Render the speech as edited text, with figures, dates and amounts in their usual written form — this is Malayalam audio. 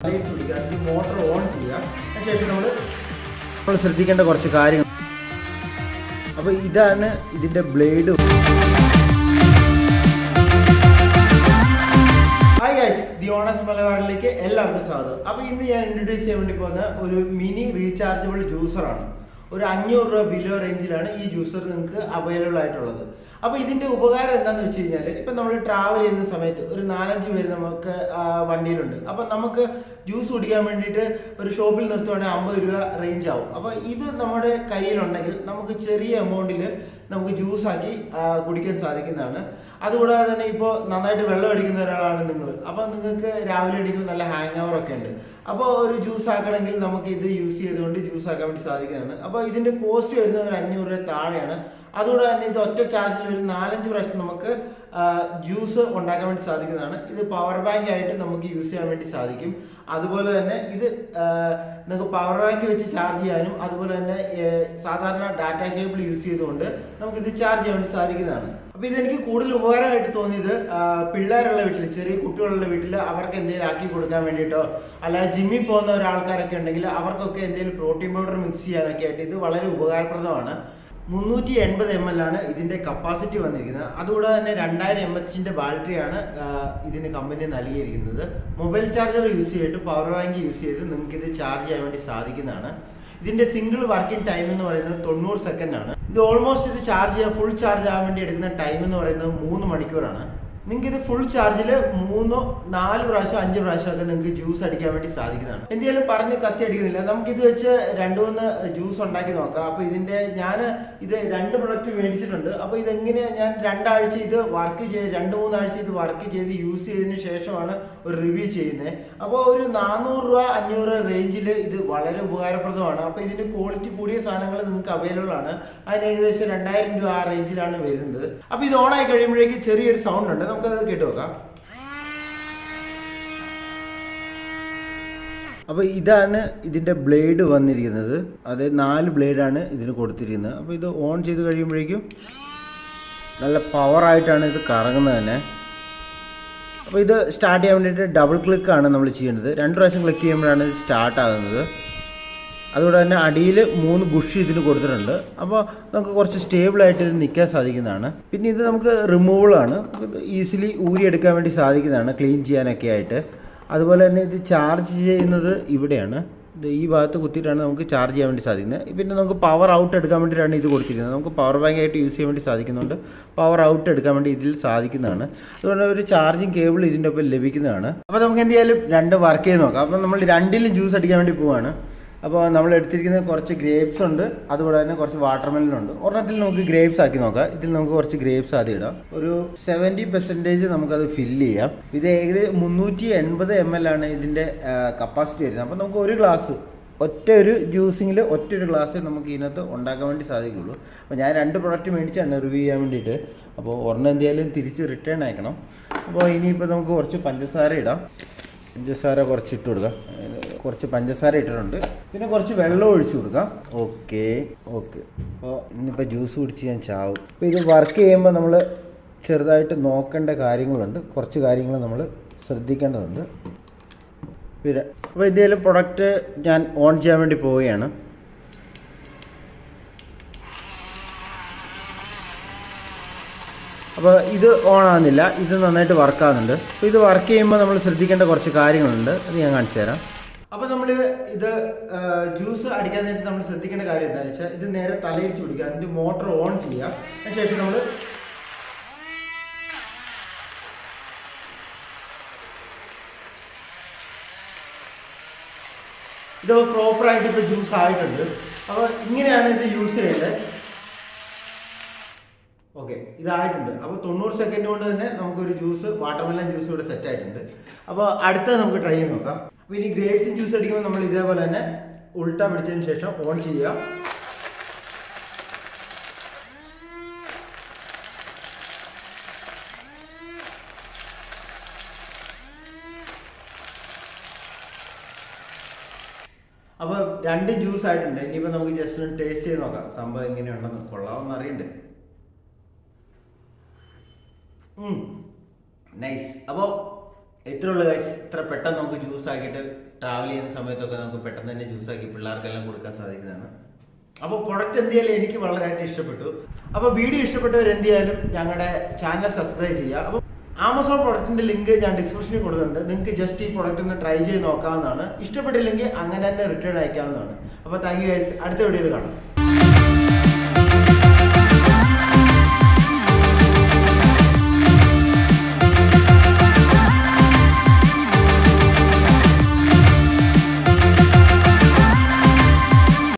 മോട്ടർ ഓൺ ചെയ്യുക. അതിനുശേഷം നമ്മൾ ശ്രദ്ധിക്കേണ്ട കുറച്ച് കാര്യങ്ങൾ. അപ്പോൾ ഇതാണ് ഇതിൻ്റെ ബ്ലേഡ്. ഹായ് ഗൈസ്, ദി ഓണസ് മലബാറിലേക്ക് എല്ലാവർക്കും സ്വാഗതം. അപ്പോൾ ഇന്ന് ഞാൻ ഇൻട്രൊഡ്യൂസ് ചെയ്യാൻ വേണ്ടി പോകുന്ന ഒരു മിനി റീചാർജബിൾ ജ്യൂസറാണ്. ഒരു 500 രൂപ ബിലോ റേഞ്ചിലാണ് ഈ ജ്യൂസർ നിങ്ങൾക്ക് അവൈലബിൾ ആയിട്ടുള്ളത്. അപ്പോൾ ഇതിൻ്റെ ഉപകാരം എന്താണെന്ന് വെച്ച് കഴിഞ്ഞാൽ, ഇപ്പം നമ്മൾ ട്രാവൽ ചെയ്യുന്ന സമയത്ത് ഒരു 4-5 പേര് നമുക്ക് വണ്ടിയിലുണ്ട്. അപ്പം നമുക്ക് ജ്യൂസ് കുടിക്കാൻ വേണ്ടിയിട്ട് ഒരു ഷോപ്പിൽ നിർത്തുവാണെങ്കിൽ 50 രൂപ റേഞ്ച് ആവും. അപ്പോൾ ഇത് നമ്മുടെ കയ്യിലുണ്ടെങ്കിൽ നമുക്ക് ചെറിയ എമൗണ്ടിൽ നമുക്ക് ജ്യൂസാക്കി കുടിക്കാൻ സാധിക്കുന്നതാണ്. അതുകൂടാതെ തന്നെ ഇപ്പോൾ നന്നായിട്ട് വെള്ളം അടിക്കുന്ന ഒരാളാണ് നിങ്ങൾ, അപ്പോൾ നിങ്ങൾക്ക് രാവിലെ അടിക്കുമ്പോൾ നല്ല ഹാങ് ഓവറൊക്കെ ഉണ്ട്. അപ്പോൾ ഒരു ജ്യൂസ് ആക്കണമെങ്കിൽ നമുക്ക് ഇത് യൂസ് ചെയ്തുകൊണ്ട് ജ്യൂസ് ആക്കാൻ വേണ്ടി സാധിക്കുന്നതാണ്. അപ്പോൾ ഇതിൻ്റെ കോസ്റ്റ് വരുന്നത് ഒരു 500 രൂപ താഴെയാണ്. അതുകൂടെ തന്നെ ഇത് ഒറ്റ ചാർജിൽ ഒരു 4-5 പ്രാവശ്യം നമുക്ക് ജ്യൂസ് ഉണ്ടാക്കാൻ വേണ്ടി സാധിക്കുന്നതാണ്. ഇത് പവർ ബാങ്ക് ആയിട്ട് നമുക്ക് യൂസ് ചെയ്യാൻ വേണ്ടി സാധിക്കും. അതുപോലെ തന്നെ ഇത് നിങ്ങൾക്ക് പവർ ബാങ്ക് വെച്ച് ചാർജ് ചെയ്യാനും, അതുപോലെ തന്നെ സാധാരണ ഡാറ്റ കേബിൾ യൂസ് ചെയ്തുകൊണ്ട് നമുക്കിത് ചാർജ് ചെയ്യാൻ വേണ്ടി സാധിക്കുന്നതാണ്. അപ്പോൾ ഇതെനിക്ക് കൂടുതൽ ഉപകാരമായിട്ട് തോന്നിയത് പിള്ളേരുള്ള വീട്ടിൽ, ചെറിയ കുട്ടികളുള്ള വീട്ടിൽ അവർക്ക് എന്തെങ്കിലും ആക്കി കൊടുക്കാൻ വേണ്ടിയിട്ടോ, അല്ലാതെ ജിമ്മിൽ പോകുന്ന ഒരാൾക്കാരൊക്കെ ഉണ്ടെങ്കിൽ അവർക്കൊക്കെ എന്തെങ്കിലും പ്രോട്ടീൻ പൗഡർ മിക്സ് ചെയ്യാനൊക്കെ ആയിട്ട് ഇത് വളരെ ഉപകാരപ്രദമാണ്. 380 ml ആണ് ഇതിൻ്റെ കപ്പാസിറ്റി വന്നിരിക്കുന്നത്. അതുകൂടാതെ തന്നെ 2000 mAh ബാറ്ററിയാണ് ഇതിന് കമ്പനി നൽകിയിരിക്കുന്നത്. മൊബൈൽ ചാർജർ യൂസ് ചെയ്തിട്ട് പവർ ബാങ്ക് യൂസ് ചെയ്ത് നിങ്ങൾക്ക് ഇത് ചാർജ് ചെയ്യാൻ വേണ്ടി സാധിക്കുന്നതാണ്. ഇതിൻ്റെ സിംഗിൾ വർക്കിംഗ് ടൈം എന്ന് പറയുന്നത് 90 സെക്കൻഡാണ്. ഇത് ഓൾമോസ്റ്റ് ഇത് ചാർജ് ചെയ്യാൻ, ഫുൾ ചാർജ് ആകാൻ വേണ്ടി എടുക്കുന്ന ടൈം എന്ന് പറയുന്നത് 3 മണിക്കൂറാണ്. നിങ്ങൾക്ക് ഇത് ഫുൾ ചാർജിൽ 3-4 പ്രാവശ്യം 5 പ്രാവശ്യമൊക്കെ നിങ്ങൾക്ക് ജ്യൂസ് അടിക്കാൻ വേണ്ടി സാധിക്കുന്നതാണ്. എന്തെങ്കിലും പറഞ്ഞ് കത്തി അടിക്കുന്നില്ല, നമുക്കിത് വെച്ച് 2-3 ജ്യൂസ് ഉണ്ടാക്കി നോക്കാം. അപ്പോൾ ഞാൻ ഇത് 2 പ്രൊഡക്റ്റ് മേടിച്ചിട്ടുണ്ട്. അപ്പോൾ ഇതെങ്ങനെയാണ് ഞാൻ 2 ആഴ്ച ഇത് വർക്ക് ചെയ്ത് 2-3 ആഴ്ച ഇത് വർക്ക് ചെയ്ത് യൂസ് ചെയ്തതിന് ശേഷമാണ് ഒരു റിവ്യൂ ചെയ്യുന്നത്. അപ്പോൾ ഒരു 400 രൂപ 500 റേഞ്ചിൽ ഇത് വളരെ ഉപകാരപ്രദമാണ്. അപ്പോൾ ഇതിൻ്റെ ക്വാളിറ്റി കൂടിയ സാധനങ്ങൾ നിങ്ങൾക്ക് അവൈലബിൾ ആണ്. അതിന് ഏകദേശം 2000 രൂപ ആ റേഞ്ചിലാണ് വരുന്നത്. അപ്പോൾ ഇത് ഓണായി കഴിയുമ്പോഴേക്ക് ചെറിയൊരു സൗണ്ട് ഉണ്ട്, നമുക്കത് കേട്ട് നോക്കാം. അപ്പോൾ ഇതാണ് ഇതിൻ്റെ ബ്ലേഡ് വന്നിരിക്കുന്നത്. അത് 4 ബ്ലേഡാണ് ഇതിന് കൊടുത്തിരിക്കുന്നത്. അപ്പോൾ ഇത് ഓൺ ചെയ്ത് കഴിയുമ്പോഴേക്കും നല്ല പവറായിട്ടാണ് ഇത് കറങ്ങുന്നത് തന്നെ. അപ്പോൾ ഇത് സ്റ്റാർട്ട് ചെയ്യാൻ വേണ്ടിയിട്ട് ഡബിൾ ക്ലിക്കാണ് നമ്മൾ ചെയ്യേണ്ടത്. 2 പ്രാവശ്യം ക്ലിക്ക് ചെയ്യുമ്പോഴാണ് ഇത് സ്റ്റാർട്ട് ആകുന്നത്. അതുകൊണ്ട് തന്നെ അടിയിൽ 3 ബുഷ് ഇതിന് കൊടുത്തിട്ടുണ്ട്. അപ്പോൾ നമുക്ക് കുറച്ച് സ്റ്റേബിളായിട്ട് ഇത് നിൽക്കാൻ സാധിക്കുന്നതാണ്. പിന്നെ ഇത് നമുക്ക് റിമൂവബിളാണ്, ഈസിലി ഊരിയെടുക്കാൻ വേണ്ടി സാധിക്കുന്നതാണ്, ക്ലീൻ ചെയ്യാനൊക്കെ ആയിട്ട്. അതുപോലെ തന്നെ ഇത് ചാർജ് ചെയ്യുന്നത് ഇവിടെയാണ്, ഇത് ഈ ഭാഗത്ത് കുത്തിയിട്ടാണ് നമുക്ക് ചാർജ് ചെയ്യാൻ വേണ്ടി സാധിക്കുന്നത്. പിന്നെ നമുക്ക് പവർ ഔട്ട് എടുക്കാൻ വേണ്ടിയിട്ടാണ് ഇത് കൊടുത്തിരിക്കുന്നത്. നമുക്ക് പവർ ബാങ്ക് ആയിട്ട് യൂസ് ചെയ്യാൻ വേണ്ടി സാധിക്കുന്നുണ്ട്, പവർ ഔട്ട് എടുക്കാൻ വേണ്ടി ഇതിൽ സാധിക്കുന്നതാണ്. അതുകൊണ്ട് ഒരു ചാർജിങ് കേബിൾ ഇതിൻ്റെ ഒപ്പം ലഭിക്കുന്നതാണ്. അപ്പോൾ നമുക്ക് എന്തായാലും 2 വർക്ക് ചെയ്ത് നോക്കാം. അപ്പോൾ നമ്മൾ 2ലും ജ്യൂസ് അടിക്കാൻ വേണ്ടി പോവുകയാണ്. അപ്പോൾ നമ്മൾ എടുത്തിരിക്കുന്നത് കുറച്ച് ഗ്രേപ്സ് ഉണ്ട്, അതുപോലെ തന്നെ കുറച്ച് വാട്ടർമെലൻ ഉണ്ട്. ഒരെണ്ണത്തിൽ നമുക്ക് ഗ്രേപ്സ് ആക്കി നോക്കാം. ഇതിൽ നമുക്ക് കുറച്ച് ഗ്രേപ്സ് ആദ്യം ഇടാം. ഒരു 70% നമുക്കത് ഫില്ല് ചെയ്യാം. ഇത് ഏകദേശം 380 ml ആണ് ഇതിൻ്റെ കപ്പാസിറ്റി വരുന്നത്. അപ്പോൾ നമുക്ക് ഒരു ഗ്ലാസ്, ഒരു ജ്യൂസിങ്ങിൽ ഒരു ഗ്ലാസ് നമുക്ക് ഇതിനകത്ത് ഉണ്ടാക്കാൻ വേണ്ടി സാധിക്കുള്ളൂ. അപ്പോൾ ഞാൻ 2 പ്രൊഡക്റ്റ് മേടിച്ചാണ് റിവ്യൂ ചെയ്യാൻ വേണ്ടിയിട്ട്. അപ്പോൾ ഒരെണ്ണം എന്തായാലും തിരിച്ച് റിട്ടേൺ അയക്കണം. അപ്പോൾ ഇനിയിപ്പോൾ നമുക്ക് കുറച്ച് പഞ്ചസാര ഇടാം. പഞ്ചസാര കുറച്ച് ഇട്ട് കൊടുക്കാം. കുറച്ച് പഞ്ചസാര ഇട്ടിട്ടുണ്ട്. പിന്നെ കുറച്ച് വെള്ളം ഒഴിച്ചു കൊടുക്കാം. ഓക്കെ. അപ്പോൾ ഇന്നിപ്പോൾ ജ്യൂസ് കുടിച്ച് ഞാൻ ചാവും. അപ്പോൾ ഇത് വർക്ക് ചെയ്യുമ്പോൾ നമ്മൾ ചെറുതായിട്ട് നോക്കേണ്ട കാര്യങ്ങളുണ്ട്, കുറച്ച് കാര്യങ്ങൾ നമ്മൾ ശ്രദ്ധിക്കേണ്ടതുണ്ട്. പിന്നെ അപ്പോൾ എന്തെങ്കിലും പ്രൊഡക്റ്റ് ഞാൻ ഓൺ ചെയ്യാൻ വേണ്ടി പോവുകയാണ്. അപ്പോൾ ഇത് ഓൺ ആകുന്നില്ല, ഇത് നന്നായിട്ട് വർക്ക് ആകുന്നുണ്ട്. അപ്പോൾ ഇത് വർക്ക് ചെയ്യുമ്പോൾ നമ്മൾ ശ്രദ്ധിക്കേണ്ട കുറച്ച് കാര്യങ്ങളുണ്ട്, അത് ഞാൻ കാണിച്ചു തരാം. അപ്പോൾ നമ്മൾ ഇത് ജ്യൂസ് അടിക്കാൻ നേരത്തെ നമ്മൾ ശ്രദ്ധിക്കേണ്ട കാര്യം എന്താണെന്ന് വെച്ചാൽ, ഇത് നേരെ തലയിരിച്ച് പിടിക്കുക, അതിൻ്റെ മോട്ടർ ഓൺ ചെയ്യുക. അതിനുശേഷം നമ്മൾ ഇത് പ്രോപ്പറായിട്ട് ഇപ്പോൾ ജ്യൂസ് ആയിട്ടുണ്ട്. അപ്പോൾ ഇങ്ങനെയാണ് ഇത് യൂസ് ചെയ്യേണ്ടത്. ഓക്കെ, ഇതായിട്ടുണ്ട്. അപ്പോൾ 90 സെക്കൻഡ് കൊണ്ട് തന്നെ നമുക്കൊരു ജ്യൂസ്, വാട്ടർമെലൻ ജ്യൂസ് ഇവിടെ സെറ്റ് ആയിട്ടുണ്ട്. അപ്പോൾ അടുത്തത് നമുക്ക് ട്രൈ ചെയ്ത് നോക്കാം. അപ്പോൾ ഇനി ഗ്രേപ്സിൻ ജ്യൂസ് അടിക്കുമ്പോൾ നമ്മൾ ഇതേപോലെ തന്നെ ഉൾട്ട പിടിച്ചതിന് ശേഷം ഓൺ ചെയ്യുക. അപ്പോൾ 2 ജ്യൂസ് ആയിട്ടുണ്ട്. ഇനിയിപ്പോൾ നമുക്ക് ജസ്റ്റ് ഒന്ന് ടേസ്റ്റ് ചെയ്ത് നോക്കാം, സംഭവം എങ്ങനെയുണ്ടെന്ന്. കൊള്ളാമെന്ന് അറിയണ്ടേ. നൈസ്. അപ്പോൾ ഇത്രയുള്ള ഗൈസ്, ഇത്ര പെട്ടെന്ന് നമുക്ക് ജ്യൂസ് ആക്കിയിട്ട് ട്രാവൽ ചെയ്യുന്ന സമയത്തൊക്കെ നമുക്ക് പെട്ടെന്ന് തന്നെ ജ്യൂസ് ആക്കി പിള്ളേർക്കെല്ലാം കൊടുക്കാൻ സാധിക്കുന്നതാണ്. അപ്പോൾ പ്രൊഡക്റ്റ് എന്ത് ചെയ്യാലും എനിക്ക് വളരെയായിട്ട് ഇഷ്ടപ്പെട്ടു. അപ്പോൾ വീഡിയോ ഇഷ്ടപ്പെട്ടവർ എന്ത് ചെയ്യാലും ഞങ്ങളുടെ ചാനൽ സബ്സ്ക്രൈബ് ചെയ്യുക. അപ്പോൾ ആമസോൺ പ്രൊഡക്റ്റിന്റെ ലിങ്ക് ഞാൻ ഡിസ്ക്രിപ്ഷനിൽ കൊടുക്കുന്നുണ്ട്. നിങ്ങൾക്ക് ജസ്റ്റ് ഈ പ്രൊഡക്റ്റ് ഒന്ന് ട്രൈ ചെയ്ത് നോക്കാവുന്നതാണ്. ഇഷ്ടപ്പെട്ടില്ലെങ്കിൽ അങ്ങനെ തന്നെ റിട്ടേൺ അയക്കാവുന്നതാണ്. അപ്പോൾ താങ്ക് യു ഗൈസ്, അടുത്ത വീഡിയോയിൽ കാണാം.